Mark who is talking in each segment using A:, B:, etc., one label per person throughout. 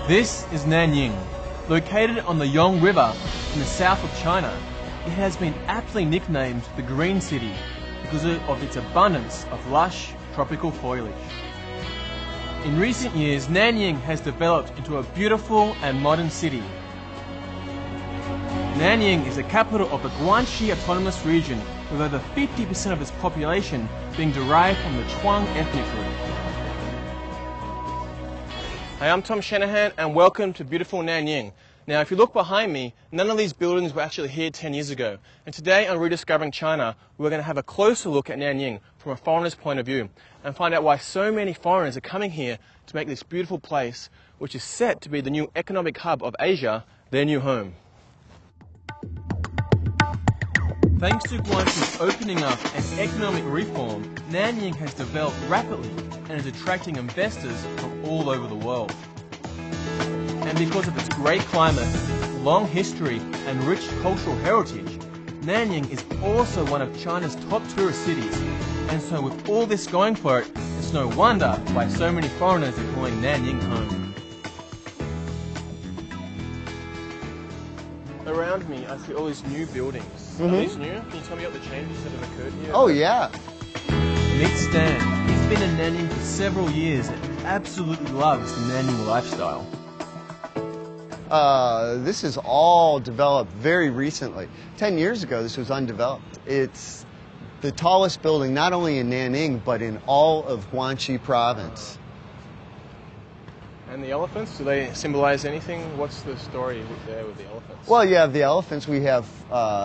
A: This is Nanning. Located on the Yong River in the south of China, it has been aptly nicknamed the Green City because of its abundance of lush tropical foliage. In recent years, Nanning has developed into a beautiful and modern city. Nanning is the capital of the Guangxi autonomous region, with over 50% of its population being derived from the Chuang ethnic group. Hi, I'm Tom Shanahan and welcome to beautiful Nanning. Now if you look behind me, none of these buildings were actually here 10 years ago. And today on Rediscovering China, we're going to have a closer look at Nanning from a foreigner's point of view and find out why so many foreigners are coming here to make this beautiful place, which is set to be the new economic hub of Asia, their new home. Thanks to Guangxi's opening up and economic reform, Nanning has developed rapidly and is attracting investors from all over the world. And because of its great climate, long history and rich cultural heritage, Nanning is also one of China's top tourist cities. And so with all this going for it, it's no wonder why so many foreigners are calling Nanning home. Around me, I see all these new buildings. Are these new? Can you tell me what the changes that have occurred here?
B: Oh, yeah.
A: Meet Stan. He's been in Nanning for several years and absolutely loves the Nanning lifestyle.
B: This is all developed very recently. 10 years ago, this was undeveloped. It's the tallest building, not only in Nanning, but in all of Guangxi province.
A: And the elephants, do they symbolize anything? What's the story there with the elephants?
B: Well, you have the elephants. We have,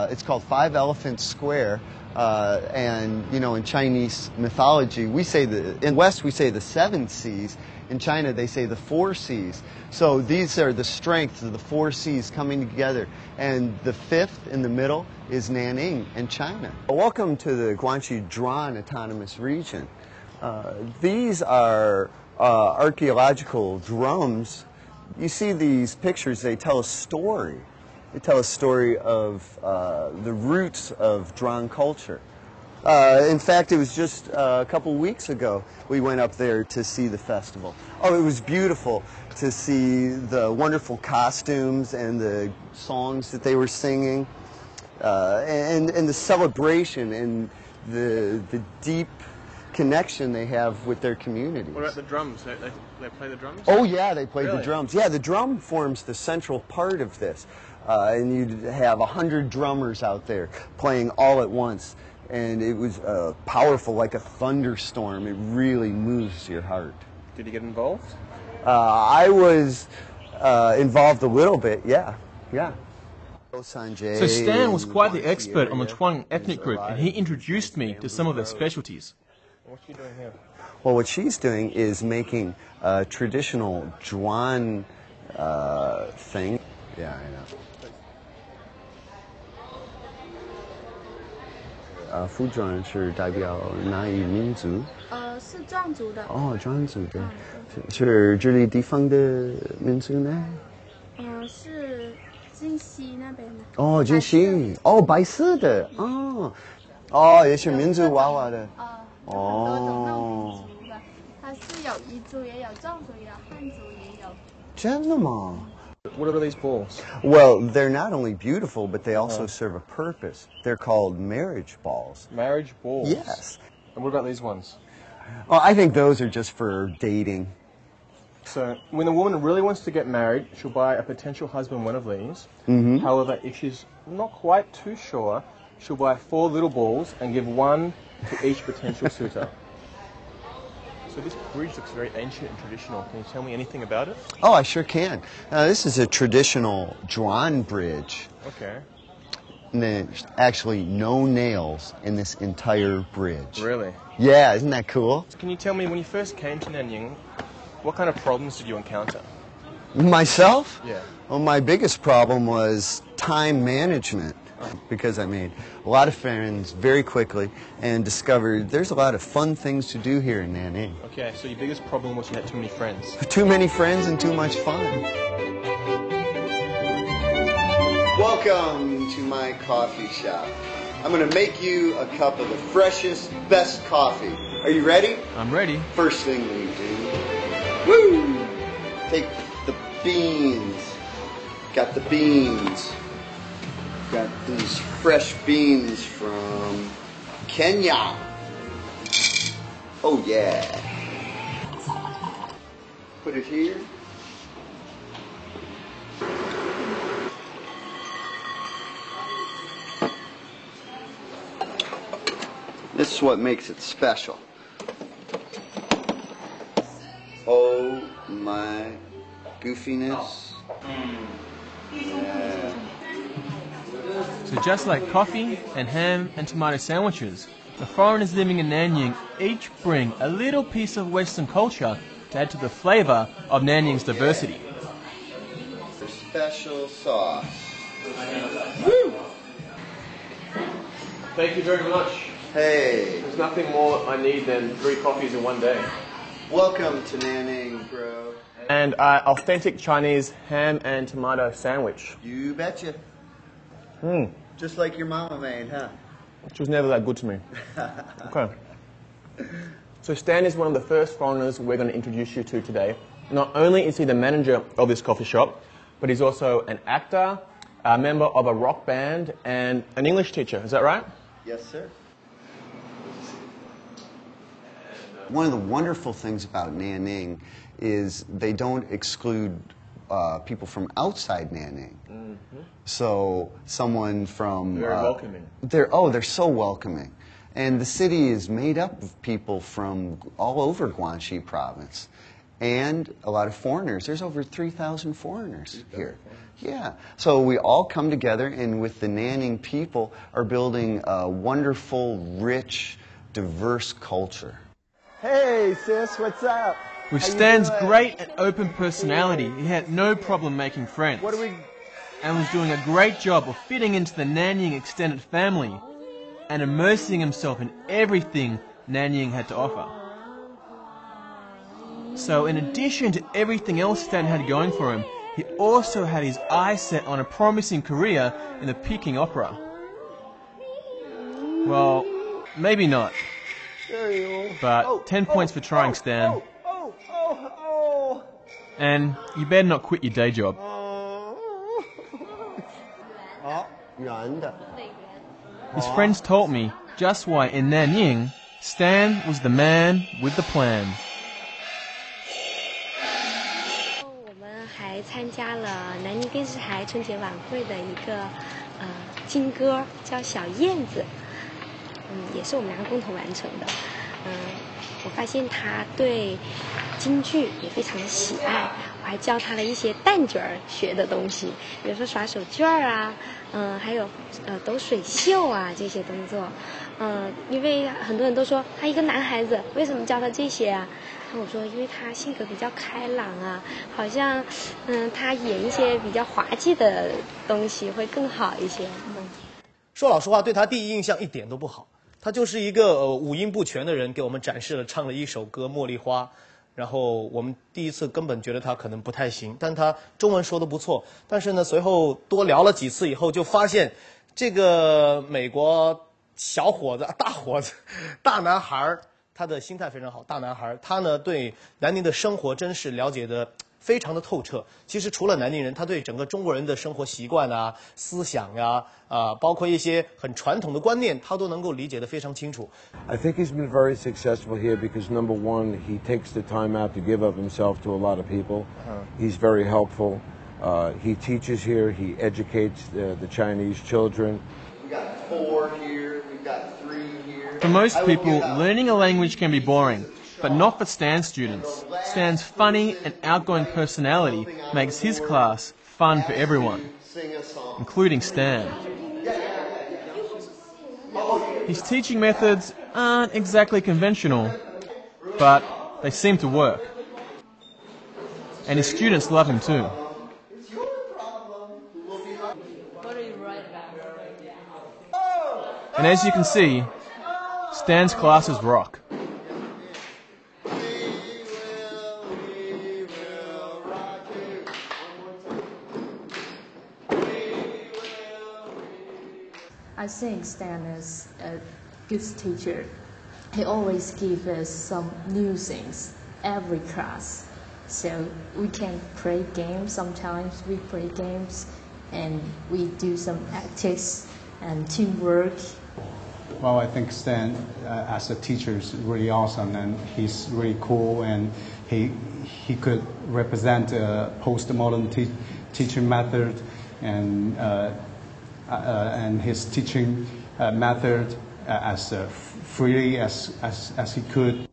B: it's called Five Elephant Square. And, you know, in Chinese mythology, we say in West we say the 7 seas. In China, they say the 4 seas. So these are the strengths of the 4 seas coming together. And the 5th in the middle is Nanning in China. Welcome to the Guangxi Zhuan Autonomous Region. These are archaeological drums. You see these pictures, they tell a story. They tell a story of the roots of Zhuan culture. In fact, it was just a couple weeks ago we went up there to see the festival. Oh, it was beautiful to see the wonderful costumes and the songs that they were singing, and the celebration and the deep connection they have with their communities.
A: What about the drums? They play the drums?
B: Oh yeah, they play
A: Really?
B: the drums. Yeah, the drum forms the central part of this. And you'd have 100 drummers out there playing all at once. And it was powerful, like a thunderstorm. It really moves your heart.
A: Did you get involved?
B: I was involved a little bit, yeah.
A: So Stan was quite the expert on the Chuang ethnic group, and he introduced me to some of their specialties. What's she doing here?
B: Well, what she's doing is making a traditional Zhuan thing. Yeah, I know. 服装是代表哪一民族？
C: 是壮族的。
B: 哦，壮族的，是这里地方的民族呢？
C: 是金西那边的。
B: 哦，金西，哦，白色的，哦，也是民族娃娃的。
C: 有很多种那种民族的，它是有彝族，也有壮族，也有汉族，也有。
B: 真的吗？
A: What are these balls?
B: Well, they're not only beautiful, but they also serve a purpose. They're called marriage balls.
A: Marriage balls?
B: Yes.
A: And what about these ones?
B: Well, I think those are just for dating.
A: So, when a woman really wants to get married, she'll buy a potential husband one of these. However, if she's not quite too sure, she'll buy 4 little balls and give one to each potential suitor. So this bridge looks very ancient and traditional. Can you tell me anything about it?
B: Oh, I sure can. This is a traditional Zhuan bridge.
A: Okay.
B: And there's actually no nails in this entire bridge.
A: Really?
B: Yeah, isn't that cool?
A: So can you tell me, when you first came to Nanning, what kind of problems did you encounter?
B: Myself?
A: Yeah.
B: Well, my biggest problem was time management, because I made a lot of friends very quickly and discovered there's a lot of fun things to do here in Nanning.
A: Okay, so your biggest problem was you had too many friends.
B: Too many friends and too much fun. Welcome to my coffee shop. I'm going to make you a cup of the freshest, best coffee. Are you ready?
A: I'm ready.
B: First thing we do, woo! Take the beans. Got the beans. Got these fresh beans from Kenya. Oh yeah. Put it here. This is what makes it special. Oh my goofiness. Yeah.
A: So just like coffee and ham and tomato sandwiches, the foreigners living in Nanning each bring a little piece of Western culture to add to the flavor of Nanning's diversity.
B: Special sauce.
A: Woo! Thank you very much.
B: Hey,
A: There's nothing more I need than 3 coffees in one day.
B: welcome to Nanning, bro.
A: And authentic Chinese ham and tomato sandwich.
B: You betcha.
A: Mm.
B: Just like your mama made, huh?
A: She was never that good to me. Okay. So Stan is one of the first foreigners we're going to introduce you to today. Not only is he the manager of this coffee shop, but he's also an actor, a member of a rock band, and an English teacher. Is that right?
B: Yes, sir. One of the wonderful things about Nanning is they don't exclude people from outside Nanning. Mm-hmm. So someone from...
A: Very welcoming.
B: They're so welcoming. And the city is made up of people from all over Guangxi province. And a lot of foreigners. There's over 3,000 foreigners here. Yeah. So we all come together and with the Nanning people are building a wonderful, rich, diverse culture. Hey, sis, what's up?
A: With
B: How you
A: Stan's
B: doing?
A: great and open personality, he had no problem making friends. And was doing a great job of fitting into the Nanning extended family and immersing himself in everything Nanning had to offer. So in addition to everything else Stan had going for him, he also had his eyes set on a promising career in the Peking opera. Well, maybe not. But 10 points for trying, Stan. And you better not quit your day job. His friends told me just why in Nanning, Stan was the man with the plan.
D: 我们还参加了南宁电视台春节晚会的一个金歌，叫小燕子，也是我们两个共同完成的。我发现他对京剧也非常的喜爱，我还教他了一些蛋卷儿学的东西，比如说耍手绢儿啊，还有抖水袖啊这些动作。因为很多人都说他一个男孩子为什么教他这些啊？我说因为他性格比较开朗啊，好像他演一些比较滑稽的东西会更好一些。
E: 说老实话，对他第一印象一点都不好。他就是一个五音不全的人，给我们展示了唱了一首歌《茉莉花》，然后我们第一次根本觉得他可能不太行，但他中文说得不错。但是呢，随后多聊了几次以后，就发现这个美国小伙子、大伙子、大男孩，他的心态非常好。大男孩，他呢对南宁的生活真是了解的非常的透彻。其实除了南宁人，他对整个中国人的生活习惯啊、思想呀、包括一些很传统的观念，他都能够理解得非常清楚。
F: I think he's been very successful here because number one, he takes the time out to give of himself to a lot of people. He's very helpful. He teaches here. He educates the Chinese children.
B: We got 4 here. We've got 3 here.
A: For most people, learning a language can be boring, but not for Stan's students. Stan's funny and outgoing personality makes his class fun for everyone, including Stan. His teaching methods aren't exactly conventional, but they seem to work. And his students love him too. And as you can see, Stan's classes rock.
G: I think Stan is a good teacher. He always gives us some new things every class. So we can play games. Sometimes we play games and we do some activities and teamwork.
H: Well, I think Stan as a teacher is really awesome, and he's really cool, and he could represent a postmodern teaching method, and his teaching method as freely as he could.